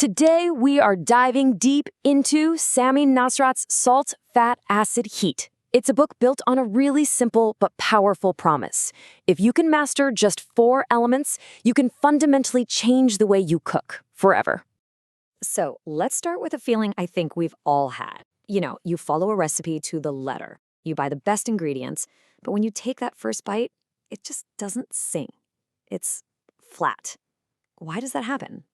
Today, we are diving deep into Sami Nasrat's Salt, Fat, Acid, Heat. It's a book built on a really simple but powerful promise. If you can master just 4 elements, you can fundamentally change the way you cook forever. So let's start with a feeling I think we've all had. You follow a recipe to the letter. You buy the best ingredients, but when you take that first bite, it just doesn't sing. It's flat. Why does that happen?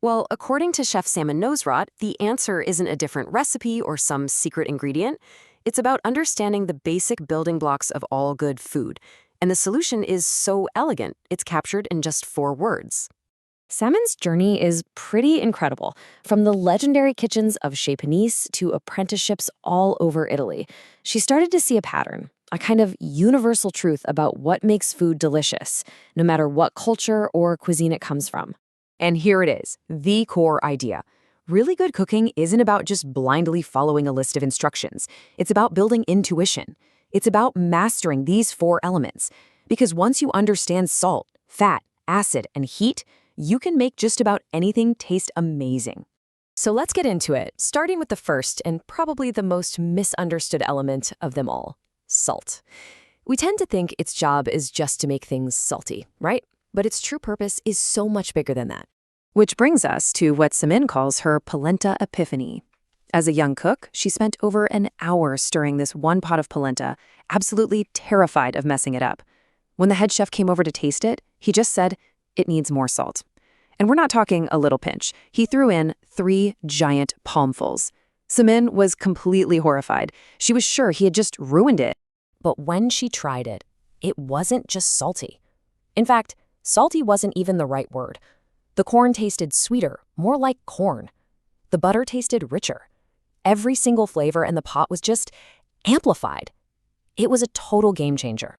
Well, according to Chef Sami Nasrat, the answer isn't a different recipe or some secret ingredient. It's about understanding the basic building blocks of all good food. And the solution is so elegant, it's captured in just 4 words. Samin's journey is pretty incredible. From the legendary kitchens of Chez Panisse to apprenticeships all over Italy, she started to see a pattern, a kind of universal truth about what makes food delicious, no matter what culture or cuisine it comes from. And here it is, the core idea. Really good cooking isn't about just blindly following a list of instructions. It's about building intuition. It's about mastering these 4 elements. Because once you understand salt, fat, acid, and heat, you can make just about anything taste amazing. So let's get into it, starting with the first and probably the most misunderstood element of them all, salt. We tend to think its job is just to make things salty, right? But its true purpose is so much bigger than that. Which brings us to what Samin calls her polenta epiphany. As a young cook, she spent over an hour stirring this 1 pot of polenta, absolutely terrified of messing it up. When the head chef came over to taste it, he just said, "It needs more salt." And we're not talking a little pinch. He threw in 3 giant palmfuls. Samin was completely horrified. She was sure he had just ruined it. But when she tried it, it wasn't just salty. In fact, salty wasn't even the right word. The corn tasted sweeter, more like corn. The butter tasted richer. Every single flavor in the pot was just amplified. It was a total game changer.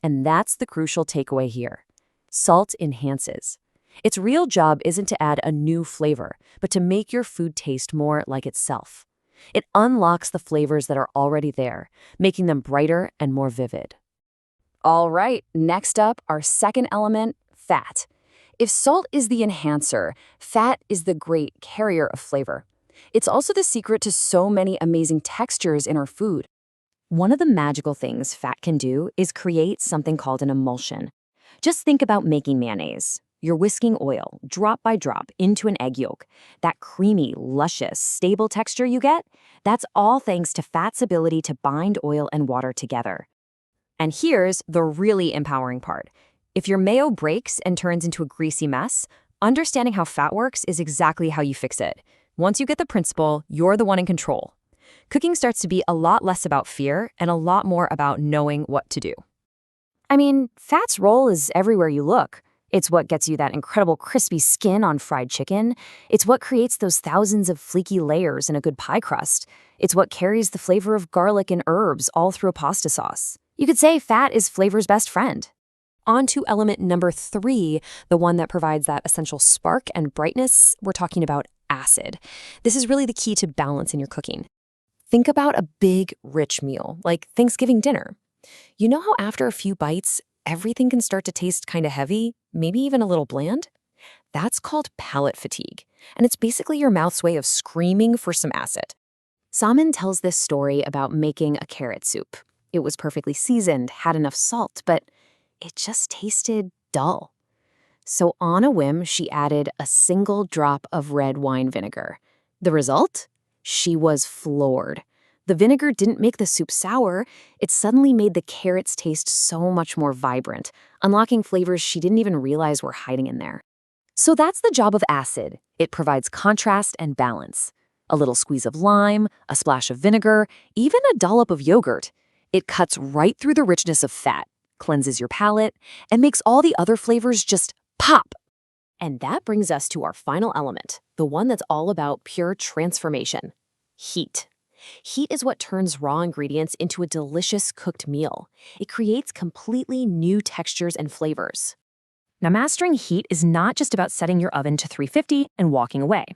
And that's the crucial takeaway here. Salt enhances. Its real job isn't to add a new flavor, but to make your food taste more like itself. It unlocks the flavors that are already there, making them brighter and more vivid. All right, next up, our second element, fat. If salt is the enhancer, fat is the great carrier of flavor. It's also the secret to so many amazing textures in our food. One of the magical things fat can do is create something called an emulsion. Just think about making mayonnaise. You're whisking oil, drop by drop, into an egg yolk. That creamy, luscious, stable texture you get, that's all thanks to fat's ability to bind oil and water together. And here's the really empowering part. If your mayo breaks and turns into a greasy mess, understanding how fat works is exactly how you fix it. Once you get the principle, you're the one in control. Cooking starts to be a lot less about fear and a lot more about knowing what to do. I mean, fat's role is everywhere you look. It's what gets you that incredible crispy skin on fried chicken. It's what creates those thousands of fleeky layers in a good pie crust. It's what carries the flavor of garlic and herbs all through a pasta sauce. You could say fat is flavor's best friend. On to element number 3, the one that provides that essential spark and brightness. We're talking about acid. This is really the key to balance in your cooking. Think about a big, rich meal, like Thanksgiving dinner. You know how after a few bites, everything can start to taste kind of heavy, maybe even a little bland? That's called palate fatigue, and it's basically your mouth's way of screaming for some acid. Samin tells this story about making a carrot soup. It was perfectly seasoned, had enough salt, but it just tasted dull. So on a whim, she added a single drop of red wine vinegar. The result? She was floored. The vinegar didn't make the soup sour, it suddenly made the carrots taste so much more vibrant, unlocking flavors she didn't even realize were hiding in there. So that's the job of acid. It provides contrast and balance. A little squeeze of lime, a splash of vinegar, even a dollop of yogurt. It cuts right through the richness of fat, cleanses your palate, and makes all the other flavors just pop. And that brings us to our final element, the one that's all about pure transformation: heat. Heat is what turns raw ingredients into a delicious cooked meal. It creates completely new textures and flavors. Now, mastering heat is not just about setting your oven to 350 and walking away.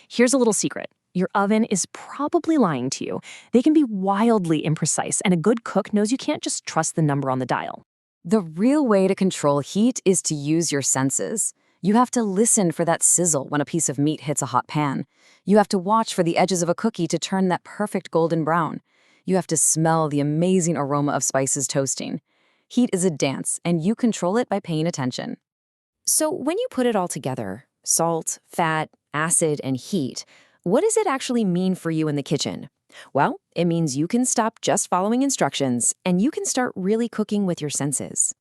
Here's a little secret. Your oven is probably lying to you. They can be wildly imprecise, and a good cook knows you can't just trust the number on the dial. The real way to control heat is to use your senses. You have to listen for that sizzle when a piece of meat hits a hot pan. You have to watch for the edges of a cookie to turn that perfect golden brown. You have to smell the amazing aroma of spices toasting. Heat is a dance, and you control it by paying attention. So when you put it all together, salt, fat, acid, and heat, what does it actually mean for you in the kitchen? Well, it means you can stop just following instructions and you can start really cooking with your senses.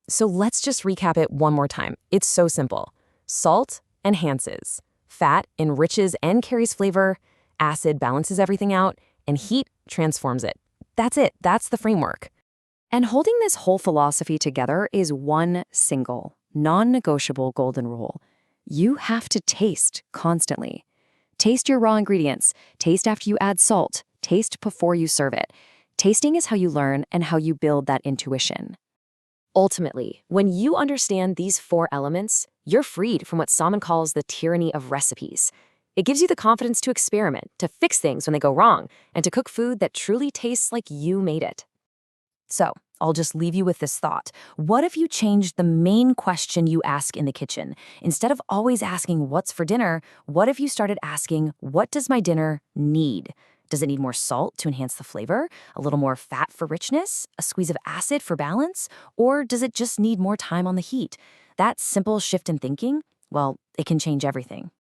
So let's just recap it one more time. It's so simple. Salt enhances. Fat enriches and carries flavor. Acid balances everything out. And heat transforms it. That's it. That's the framework. And holding this whole philosophy together is one single, non-negotiable golden rule. You have to taste constantly. Taste your raw ingredients. Taste after you add salt. Taste before you serve it. Tasting is how you learn and how you build that intuition. Ultimately, when you understand these 4 elements, you're freed from what Salmon calls the tyranny of recipes. It gives you the confidence to experiment, to fix things when they go wrong, and to cook food that truly tastes like you made it. So, I'll just leave you with this thought. What if you changed the main question you ask in the kitchen? Instead of always asking, what's for dinner, what if you started asking, what does my dinner need? Does it need more salt to enhance the flavor? A little more fat for richness? A squeeze of acid for balance? Or does it just need more time on the heat? That simple shift in thinking, well, it can change everything.